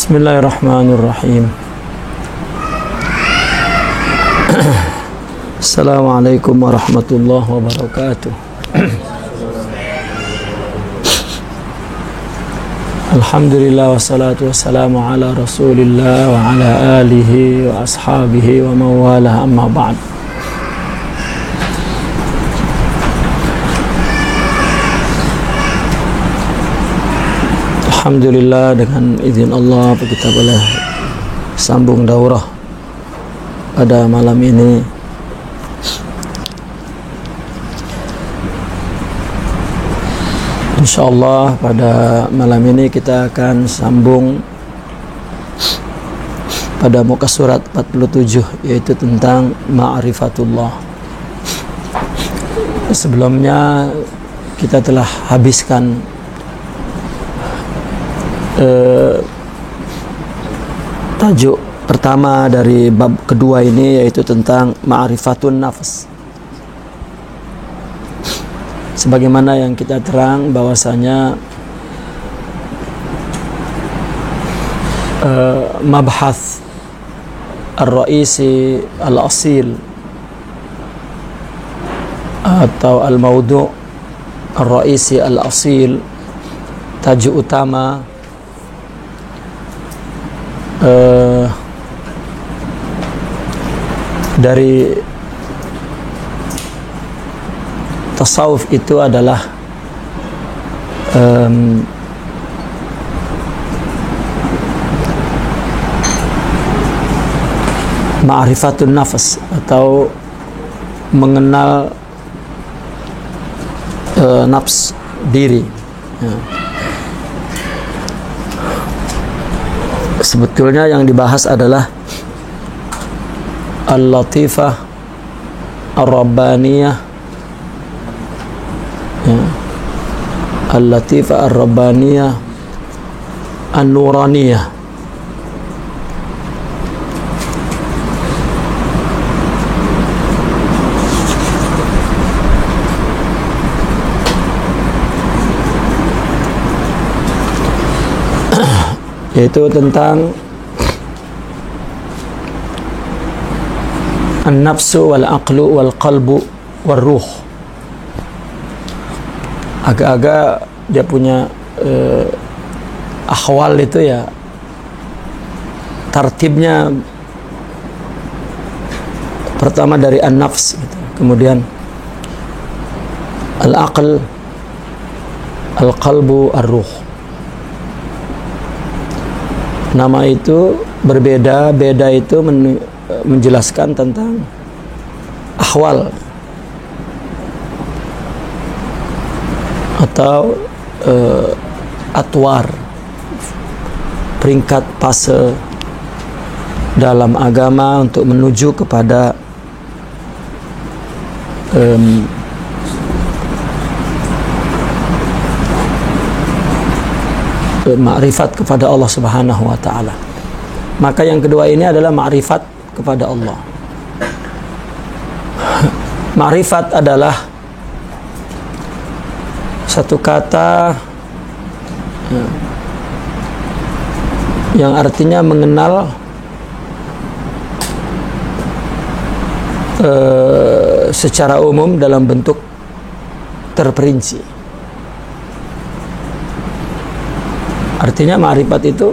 Bismillahirrahmanirrahim. Assalamualaikum warahmatullahi wabarakatuh. Alhamdulillah wassalatu wassalamu ala rasulillah wa ala alihi wa ashabihi wa mawalah, amma ba'd. Alhamdulillah, dengan izin Allah kita boleh sambung daurah pada malam ini. InsyaAllah pada malam ini kita akan sambung pada muka surat 47, yaitu tentang ma'rifatullah. Sebelumnya kita telah habiskan tajuk pertama dari bab kedua ini, yaitu tentang ma'rifatun nafs. Sebagaimana yang kita terang bahwasanya mabhath ar-ra'isi al-asil atau al-mawdu' ar-ra'isi al-asil, tajuk utama dari tasawuf itu adalah ma'rifatun nafs, atau mengenal nafs diri. Sebetulnya yang dibahas adalah al-latifah ar-rabbaniyah, al-latifah ar-rabbaniyah an-nuraniyah. Yaitu tentang an-nafsu wal aqlu wal qalbu wal ruh. Agak-agak dia punya ahwal itu ya, tartibnya pertama dari an-nafs gitu. Kemudian al-aql, al-qalbu, ar-ruh. Nama itu berbeda, beda itu menjelaskan tentang ahwal atau atwar, peringkat fase dalam agama untuk menuju kepada ma'rifat kepada Allah Subhanahu wa ta'ala. Maka yang kedua ini adalah ma'rifat kepada Allah. Ma'rifat adalah satu kata yang artinya mengenal secara umum dalam bentuk terperinci. Artinya ma'rifat itu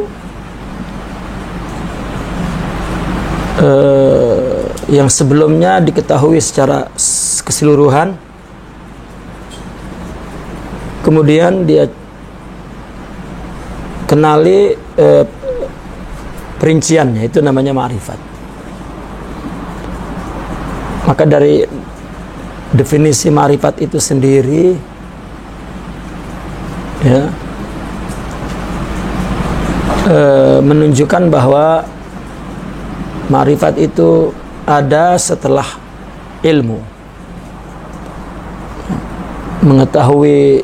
yang sebelumnya diketahui secara keseluruhan, kemudian dia kenali perinciannya, itu namanya ma'rifat. Maka dari definisi ma'rifat itu sendiri ya, menunjukkan bahwa ma'rifat itu ada setelah ilmu. Mengetahui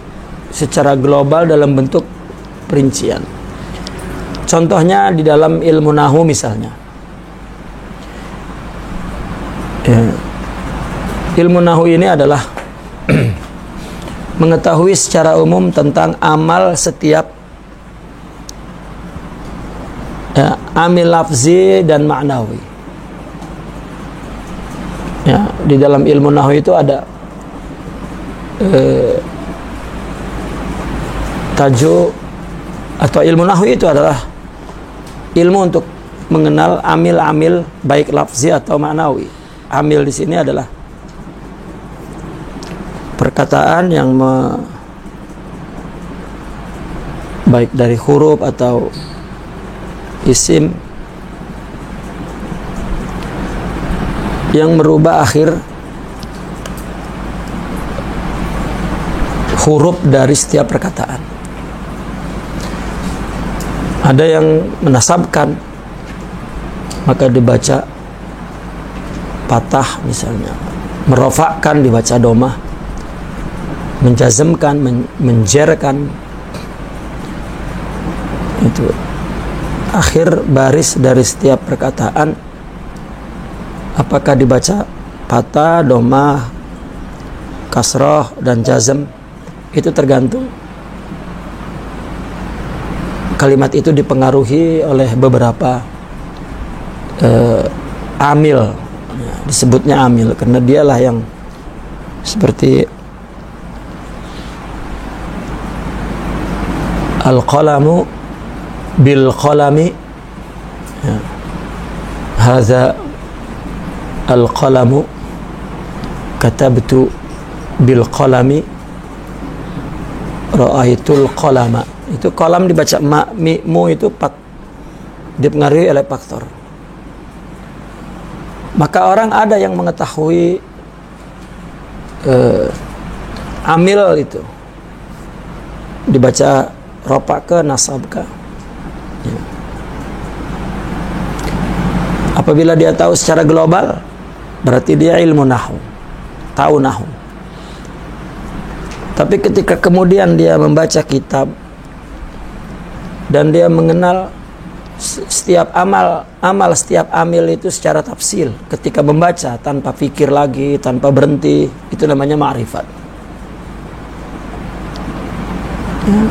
secara global dalam bentuk perincian. Contohnya di dalam ilmu nahwu misalnya. Ilmu nahwu ini adalah mengetahui secara umum tentang amal setiap amil lafzi dan ma'nawi. Ya, di dalam ilmu nahwu itu ada tajuk atau ilmu nahwu itu adalah ilmu untuk mengenal amil-amil baik lafzi atau ma'nawi. Amil di sini adalah perkataan yang baik dari huruf atau isim yang merubah akhir huruf dari setiap perkataan. Ada yang menasabkan, maka dibaca patah misalnya, merofakkan dibaca domah, menjazmkan, menjerkan, itu akhir baris dari setiap perkataan apakah dibaca patah, domah, kasroh dan jazm, itu tergantung kalimat itu dipengaruhi oleh beberapa amil, ya, disebutnya amil karena dialah yang seperti al-qalamu bil qalami, ya. Hadza al-qalamu katabtu bil qalami ra'aitul qalama. Itu qalam dibaca ma, mi, mu, itu dipengaruhi oleh faktor. Maka orang ada yang mengetahui amil itu dibaca ropa ke nasab ke, ya. Apabila dia tahu secara global, berarti dia ilmu nahwu, tahu nahwu. Tapi ketika kemudian dia membaca kitab dan dia mengenal setiap amal setiap amil itu secara tafsil, ketika membaca tanpa pikir lagi, tanpa berhenti, itu namanya ma'rifat. Ya.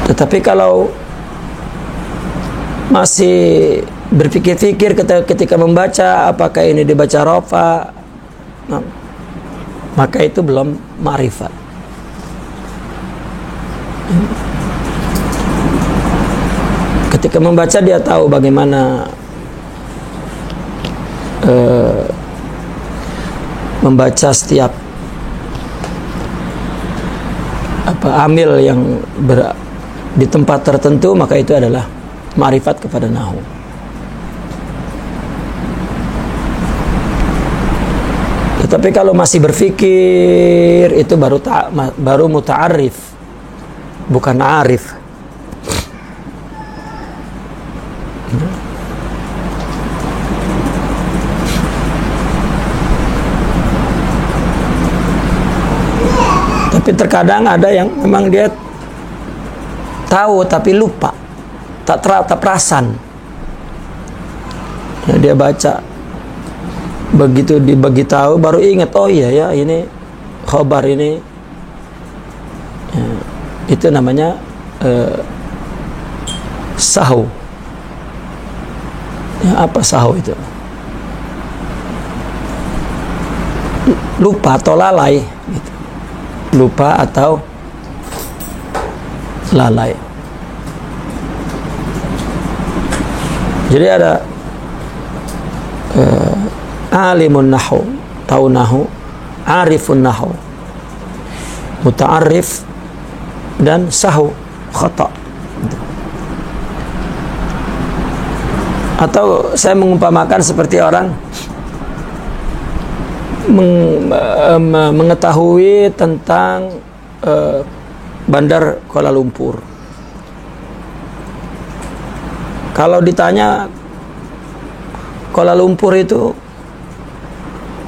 Tetapi kalau masih berpikir-pikir ketika membaca apakah ini dibaca rofa, nah, maka itu belum ma'rifat. Ketika membaca dia tahu bagaimana membaca setiap amil yang di tempat tertentu, maka itu adalah ma'rifat kepada nahwu. Tetapi kalau masih berpikir, itu baru muta'arif, bukan arif. Tapi terkadang ada yang memang dia tahu tapi lupa, tak perasan. Ya, dia baca, begitu dibagi tahu baru ingat, oh iya ya ini khobar ini, ya, itu namanya sahwu. Ya, apa sahwu itu? Lupa atau lalai gitu. Lupa atau lalai. Jadi ada alimun nahwu, tahu nahwu, arifun nahwu, muta'arrif, dan sahwu, khata. Atau saya mengumpamakan seperti orang mengetahui tentang Bandar Kuala Lumpur. Kalau ditanya Kuala Lumpur itu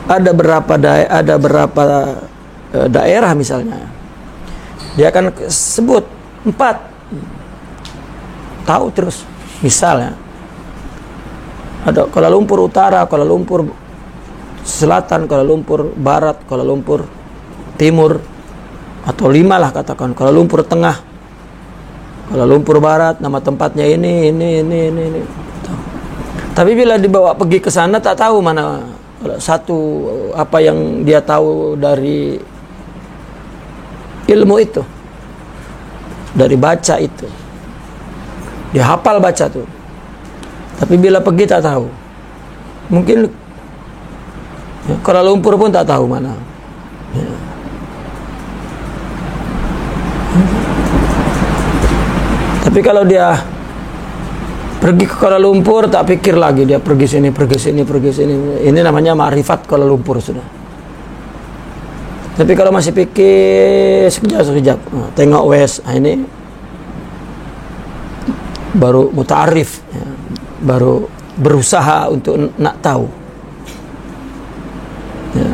ada berapa daerah misalnya, dia akan sebut 4, tahu terus. Misalnya ada Kuala Lumpur Utara, Kuala Lumpur Selatan, Kuala Lumpur Barat, Kuala Lumpur Timur, atau 5 lah katakan, Kuala Lumpur Tengah, Kuala Lumpur Barat, nama tempatnya ini. Tapi bila dibawa pergi ke sana tak tahu mana satu apa yang dia tahu dari ilmu itu, dari baca itu. Dia hafal baca tuh, tapi bila pergi tak tahu. Mungkin ya, Kuala Lumpur pun tak tahu mana ya. Tapi kalau dia pergi ke Kuala Lumpur, tak pikir lagi dia pergi sini. Ini namanya ma'rifat Kuala Lumpur sudah. Tapi kalau masih pikir sekejap, tengok west, ini baru muta'arif ya, baru berusaha untuk nak tahu ya.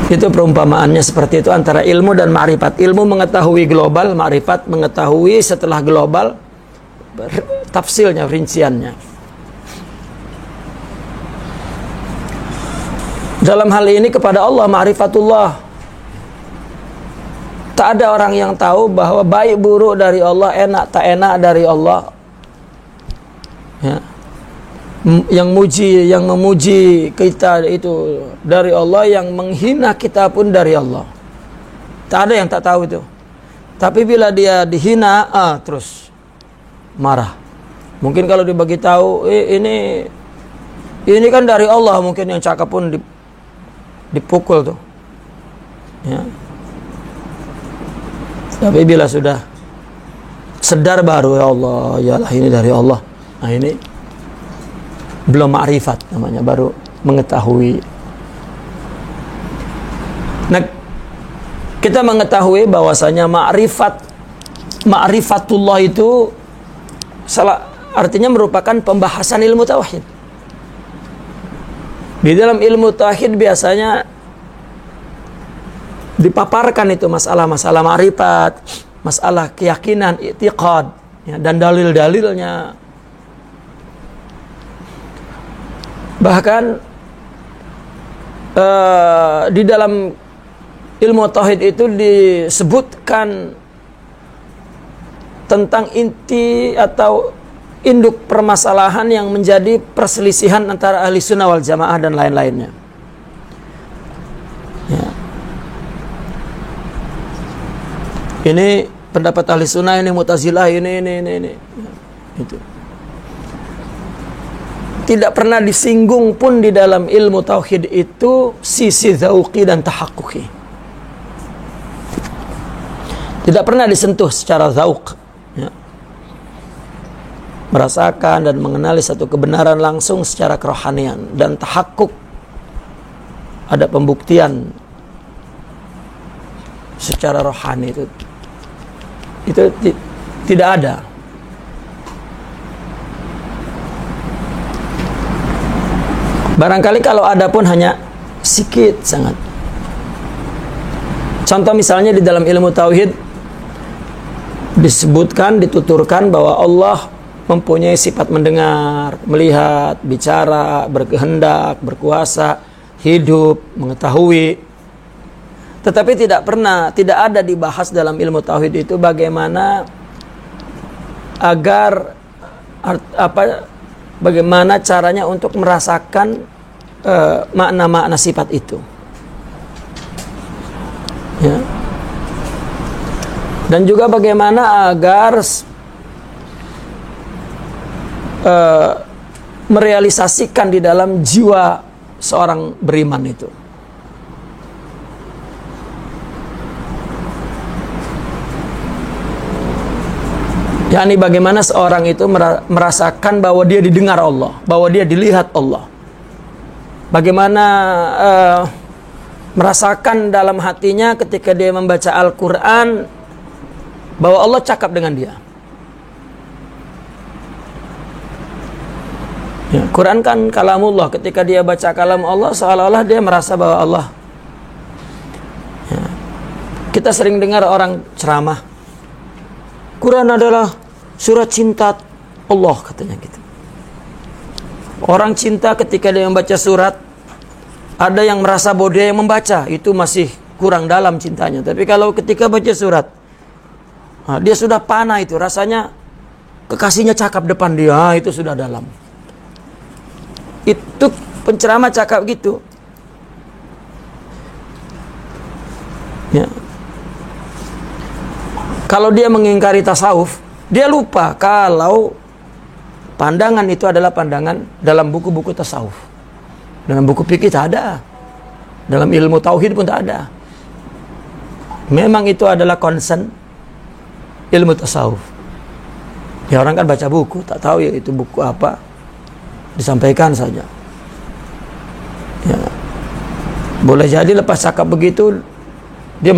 Itu perumpamaannya seperti itu antara ilmu dan ma'rifat. Ilmu mengetahui global, ma'rifat mengetahui setelah global, tafsilnya, rinciannya. Dalam hal ini kepada Allah, ma'rifatullah. Tak ada orang yang tahu bahwa baik buruk dari Allah, enak tak enak dari Allah ya. Yang memuji kita itu dari Allah, yang menghina kita pun dari Allah. Tak ada yang tak tahu itu. Tapi bila dia dihina, terus marah. Mungkin kalau dibagi tahu, ini kan dari Allah, mungkin yang cakap pun dipukul tuh ya. Tapi bila sudah sedar baru, ya Allah, yalah ini dari Allah. Nah ini belum ma'rifat namanya, baru mengetahui. Nah, kita mengetahui bahwasanya ma'rifatullah itu artinya merupakan pembahasan ilmu tauhid. Di dalam ilmu tauhid biasanya dipaparkan itu masalah-masalah ma'rifat, masalah keyakinan, i'tiqad ya, dan dalil-dalilnya. Bahkan di dalam ilmu tauhid itu disebutkan tentang inti atau induk permasalahan yang menjadi perselisihan antara ahli sunnah wal jamaah dan lain-lainnya ya. Ini pendapat ahli sunnah, ini mu'tazilah, ini ya, itu tidak pernah disinggung pun di dalam ilmu tauhid itu sisi zauqi dan tahaqquqi. Tidak pernah disentuh secara zauq ya. Merasakan dan mengenali satu kebenaran langsung secara kerohanian, dan tahakkuk, ada pembuktian secara rohani, itu tidak ada. Barangkali kalau ada pun hanya sikit sangat. Contoh misalnya di dalam ilmu tauhid disebutkan, dituturkan bahwa Allah mempunyai sifat mendengar, melihat, bicara, berkehendak, berkuasa, hidup, mengetahui. Tetapi tidak ada dibahas dalam ilmu tauhid itu bagaimana agar bagaimana caranya untuk merasakan makna-makna sifat itu ya. Dan juga bagaimana agar merealisasikan di dalam jiwa seorang beriman itu. yakni bagaimana seorang itu merasakan bahwa dia didengar Allah, bahwa dia dilihat Allah. Bagaimana merasakan dalam hatinya ketika dia membaca Al-Quran bahwa Allah cakap dengan dia. Ya, Quran kan kalamullah. Ketika dia baca kalam Allah, seolah-olah dia merasa bahwa Allah. Ya. Kita sering dengar orang ceramah, Quran adalah surat cinta Allah, katanya gitu. Orang cinta ketika dia membaca surat, ada yang merasa bahwa dia yang membaca, itu masih kurang dalam cintanya. Tapi kalau ketika baca surat, dia sudah panah itu, rasanya kekasihnya cakap depan dia, itu sudah dalam. Itu penceramah cakap gitu. Ya. Kalau dia mengingkari tasawuf, dia lupa kalau pandangan itu adalah pandangan dalam buku-buku tasawuf. Dalam buku fikih tak ada. Dalam ilmu tauhid pun tak ada. Memang itu adalah concern ilmu tasawuf. Ya orang kan baca buku, tak tahu ya itu buku apa, disampaikan saja. Ya. Boleh jadi lepas cakap begitu, dia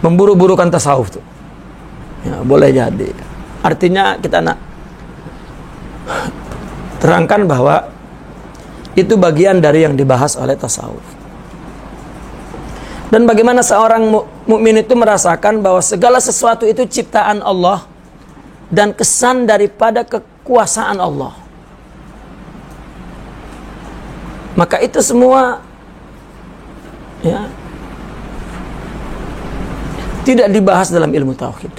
memburu-burukan tasawuf tuh. Ya, boleh jadi. Artinya kita nak terangkan bahwa itu bagian dari yang dibahas oleh tasawuf. Dan bagaimana seorang mukmin itu merasakan bahwa segala sesuatu itu ciptaan Allah dan kesan daripada kekuasaan Allah. Maka itu semua ya, tidak dibahas dalam ilmu tauhid.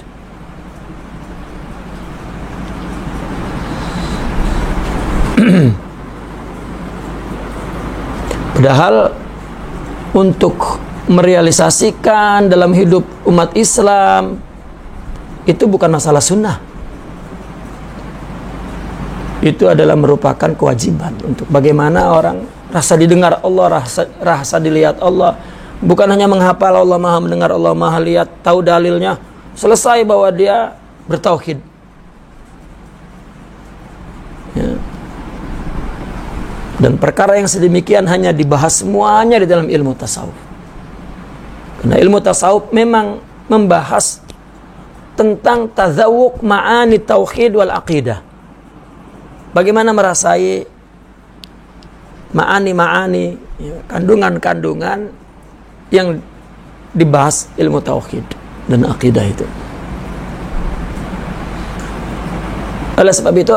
Padahal untuk merealisasikan dalam hidup umat Islam itu bukan masalah sunnah. Itu adalah merupakan kewajiban untuk bagaimana orang rasa didengar Allah, rasa dilihat Allah. Bukan hanya menghafal Allah Maha mendengar, Allah Maha lihat, tahu dalilnya, selesai bahwa dia bertauhid. Ya. Dan perkara yang sedemikian hanya dibahas semuanya di dalam ilmu tasawuf. Karena ilmu tasawuf memang membahas tentang tazawuk ma'ani tauhid wal aqidah. Bagaimana merasai ma'ani-ma'ani, ya, kandungan-kandungan yang dibahas ilmu tauhid dan aqidah itu. Oleh sebab itu,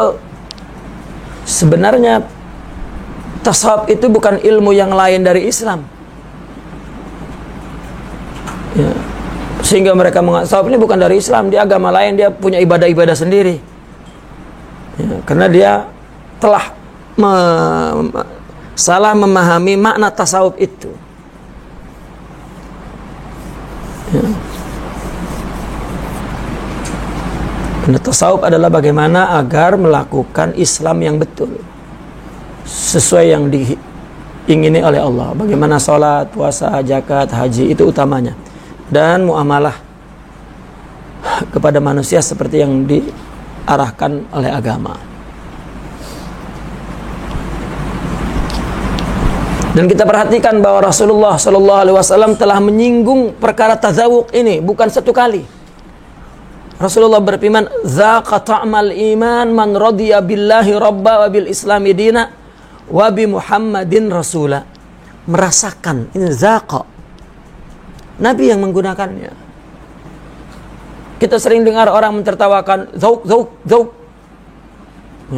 sebenarnya tasawuf itu bukan ilmu yang lain dari Islam. Ya. Sehingga mereka mengatakan tasawuf ini bukan dari Islam, dia agama lain, dia punya ibadah-ibadah sendiri. Ya, karena dia telah salah memahami makna tasawuf itu. Ya. Karena tasawuf adalah bagaimana agar melakukan Islam yang betul, sesuai yang diingini oleh Allah. Bagaimana sholat, puasa, zakat, haji, itu utamanya. Dan muamalah kepada manusia seperti yang diarahkan oleh agama. Dan kita perhatikan bahwa Rasulullah SAW telah menyinggung perkara tazawuk ini bukan satu kali. Rasulullah berfirman, "Dzaqa ta'mal iman man radiya billahi rabba wa bil islami dina wa bi Muhammadin rasula." Merasakan, ini zaqa. Nabi yang menggunakannya. Kita sering dengar orang mentertawakan zauk.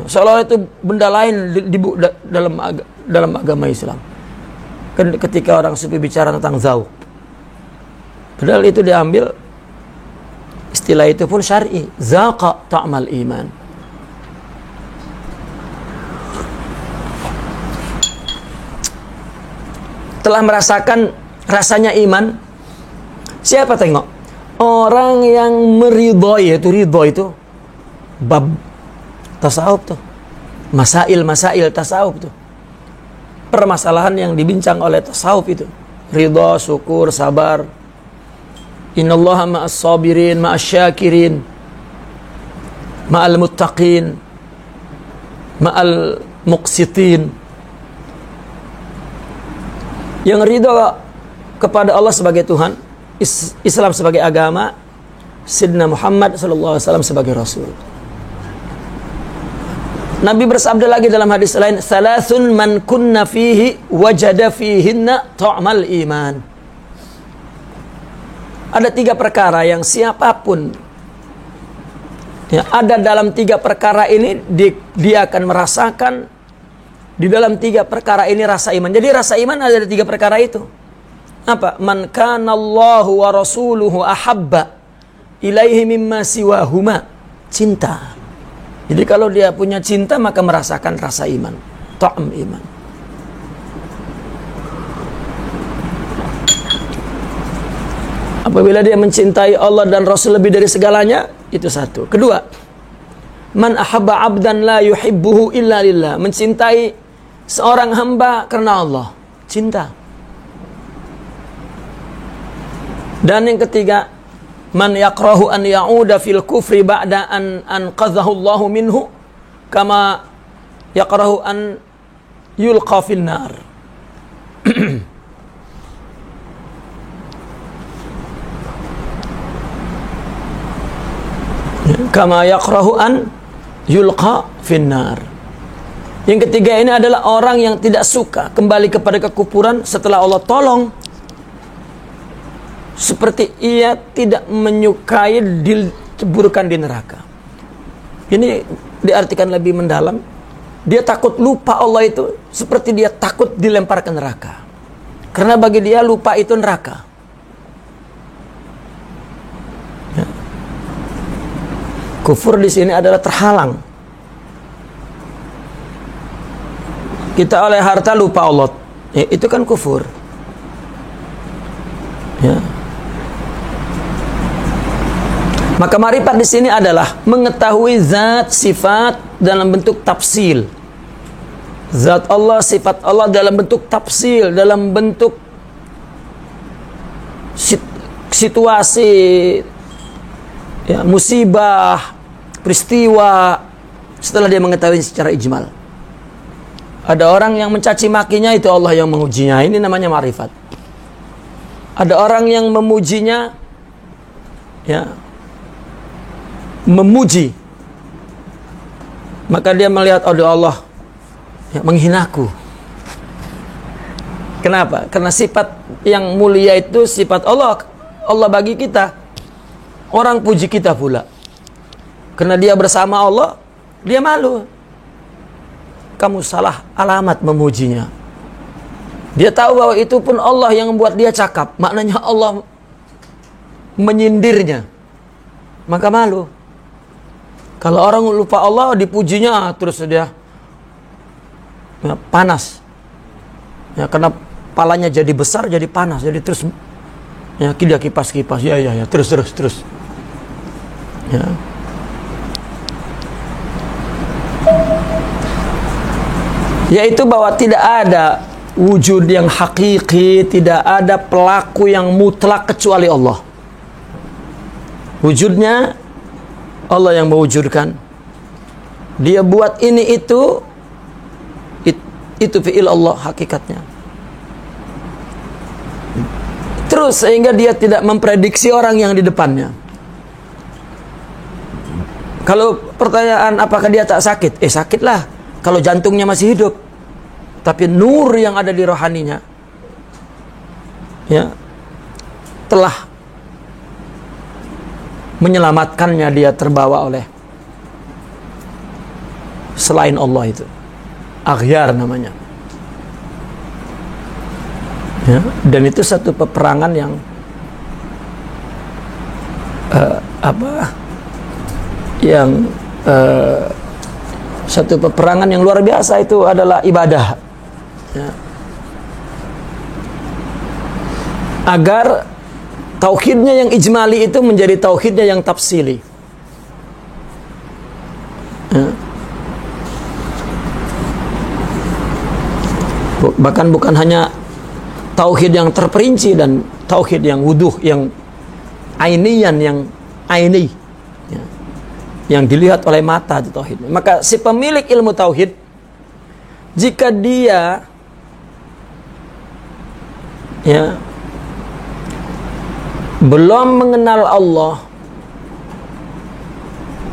Seolah itu benda lain dalam agama Islam. Ketika orang sufi bicara tentang zauk, padahal itu diambil, istilah itu pun syar'i. Zaqa ta'mal iman. Telah merasakan rasanya iman. Siapa tengok? Orang yang meridhoi, itu ridho itu bab tasawuf tuh. Masail tasawuf tuh. Permasalahan yang dibincang oleh tasawuf itu. Ridha, syukur, sabar. Innallaha ma'as sabirin, ma'as syakirin, ma'al muttaqin, ma'al muqsitin. Yang ridha kepada Allah sebagai Tuhan, Islam sebagai agama, Sayyidina Muhammad SAW sebagai Rasul. Nabi bersabda lagi dalam hadis lain, "Salasun man kunna fihi wajada fihinna ta'mal iman." Ada 3 perkara yang siapapun yang ada dalam 3 perkara ini, dia akan merasakan Di dalam 3 perkara ini rasa iman. Jadi rasa iman ada di 3 perkara itu. Apa? Man kana Allahu wa rasuluhu ahabba ilaihi mimma siwahuma. Cinta. Jadi kalau dia punya cinta maka merasakan rasa iman. Ta'am iman. Apabila dia mencintai Allah dan Rasul lebih dari segalanya, itu satu. Kedua, man ahabba abdan la yuhibbuhu illa lillah. Mencintai seorang hamba karena Allah. Cinta. Dan yang ketiga, man yakrahu an ya'uda fil kufri ba'da an anqadhahu Allahu minhu kama yakrahu an yulqa fil nar. Kama yakrahu an yulqa fil nar. Yang ketiga ini adalah orang yang tidak suka kembali kepada kekufuran setelah Allah tolong. Seperti ia tidak menyukai diceburkan di neraka. Ini diartikan lebih mendalam. Dia takut lupa Allah itu seperti dia takut dilempar ke neraka. Karena bagi dia lupa itu neraka. Ya. Kufur di sini adalah terhalang. Kita oleh harta lupa Allah, ya, itu kan kufur. Ya. Maka marifat di sini adalah mengetahui zat, sifat dalam bentuk tafsil. Zat Allah, sifat Allah dalam bentuk tafsil, dalam bentuk situasi, ya, musibah, peristiwa. Setelah dia mengetahui secara ijmal. Ada orang yang mencaci makinya, itu Allah yang mengujinya. Ini namanya marifat. Ada orang yang memujinya, ya, memuji, maka dia melihat, oh Allah ya, menghinaku. Kenapa? Karena sifat yang mulia itu sifat Allah. Allah bagi kita. Orang puji kita pula. Karena dia bersama Allah, dia malu. Kamu salah alamat memujinya. Dia tahu bahwa itu pun Allah yang membuat dia cakap. Maknanya Allah menyindirnya. Maka malu. Kalau orang lupa Allah, dipujinya terus dia ya, panas. Ya, karena palanya jadi besar, jadi panas, jadi terus ya dia kipas-kipas. Ya, terus. Ya. Yaitu bahwa tidak ada wujud yang hakiki, tidak ada pelaku yang mutlak kecuali Allah. Wujudnya Allah yang mewujudkan. Dia buat ini itu fi'il Allah hakikatnya. Terus sehingga dia tidak memprediksi orang yang di depannya. Kalau pertanyaan apakah dia tak sakit? Sakitlah. Kalau jantungnya masih hidup, tapi nur yang ada di rohaninya, ya, telah menyelamatkannya, dia terbawa oleh selain Allah itu. Aghyar namanya. Ya, dan itu satu peperangan yang satu peperangan yang luar biasa, itu adalah ibadah. Ya. Agar tauhidnya yang ijmali itu menjadi tauhidnya yang tafsili. Ya. Bahkan bukan hanya tauhid yang terperinci dan tauhid yang wuduh, yang ainian, yang aini, ya, yang dilihat oleh mata itu tauhid. Maka si pemilik ilmu tauhid, jika dia ya belum mengenal Allah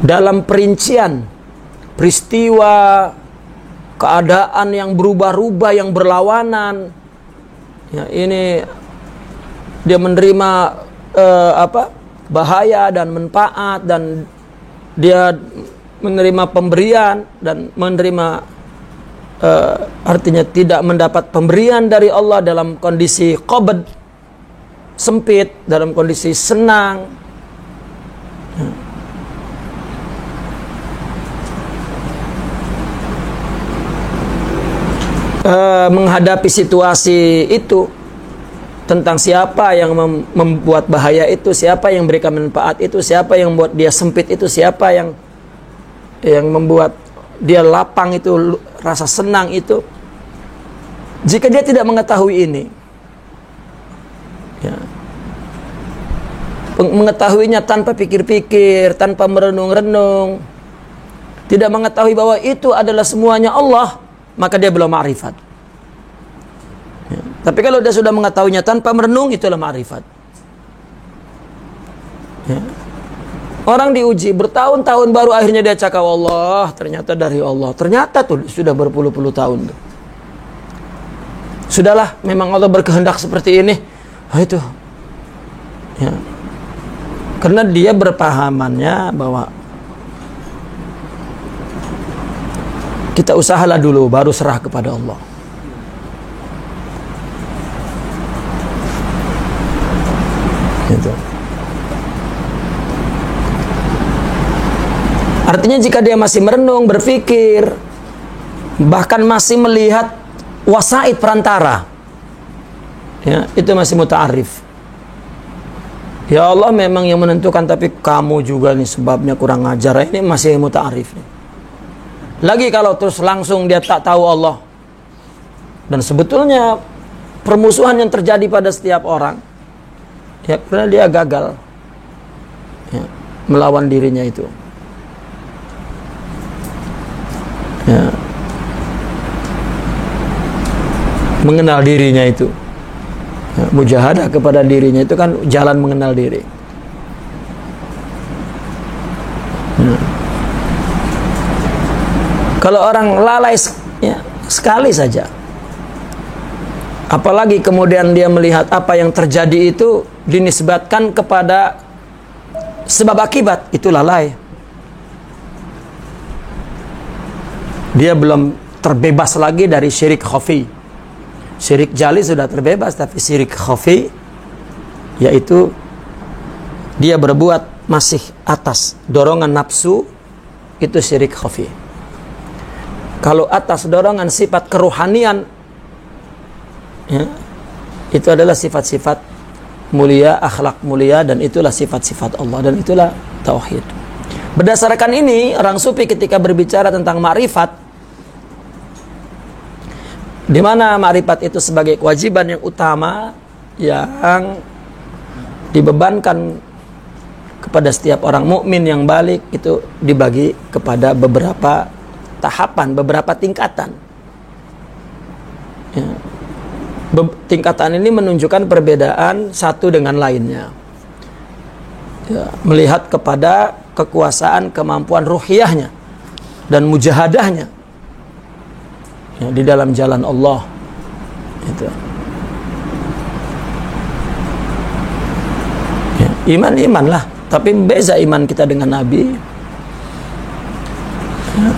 dalam perincian peristiwa, keadaan yang berubah-ubah, yang berlawanan, ya, ini dia menerima bahaya dan manfaat, dan dia menerima pemberian dan menerima artinya tidak mendapat pemberian dari Allah dalam kondisi qabd, sempit, dalam kondisi senang. Menghadapi situasi itu, tentang siapa yang membuat bahaya itu, siapa yang memberikan manfaat itu, siapa yang membuat dia sempit itu, siapa yang membuat dia lapang itu, rasa senang itu. Jika dia tidak mengetahui ini, ya, mengetahuinya tanpa pikir-pikir, tanpa merenung-renung, tidak mengetahui bahwa itu adalah semuanya Allah, maka dia belum ma'rifat. Ya. Tapi kalau dia sudah mengetahuinya tanpa merenung, itulah ma'rifat. Ya. Orang diuji bertahun-tahun baru akhirnya dia cakap Allah, ternyata dari Allah. Ternyata tuh sudah berpuluh-puluh tahun tuh. Sudahlah, memang Allah berkehendak seperti ini. Itu. Ya. Karena dia berpahamannya bahwa kita usahalah dulu, baru serah kepada Allah. Gitu. Artinya jika dia masih merenung, berpikir, bahkan masih melihat wasaid perantara, ya, itu masih muta'arif. Ya Allah memang yang menentukan, tapi kamu juga nih sebabnya kurang ajar. Ini masih muta'arif nih. Lagi kalau terus langsung dia tak tahu Allah. Dan sebetulnya permusuhan yang terjadi pada setiap orang, ya, karena dia gagal, ya, melawan dirinya itu. Ya. Mengenal dirinya itu, ya, mujahadah kepada dirinya itu kan jalan mengenal diri. Ya. Kalau orang lalai, ya, sekali saja, apalagi kemudian dia melihat apa yang terjadi itu dinisbatkan kepada sebab akibat, itu lalai. Dia belum terbebas lagi dari syirik khafi. Syirik jali sudah terbebas, tapi syirik khafi, yaitu dia berbuat masih atas dorongan nafsu, itu syirik khafi. Kalau atas dorongan sifat keruhanian, ya, itu adalah sifat-sifat mulia, akhlak mulia, dan itulah sifat-sifat Allah, dan itulah tauhid. Berdasarkan ini, orang sufi ketika berbicara tentang ma'rifat, di mana ma'rifat itu sebagai kewajiban yang utama yang dibebankan kepada setiap orang mukmin yang balik, itu dibagi kepada beberapa tahapan, beberapa tingkatan. Ya. Tingkatan ini menunjukkan perbedaan satu dengan lainnya. Ya, melihat kepada kekuasaan, kemampuan ruhiyahnya dan mujahadahnya, ya, di dalam jalan Allah. Itu. Ya, iman lah, tapi beza iman kita dengan Nabi. Ya.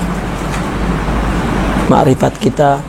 Ma'rifat kita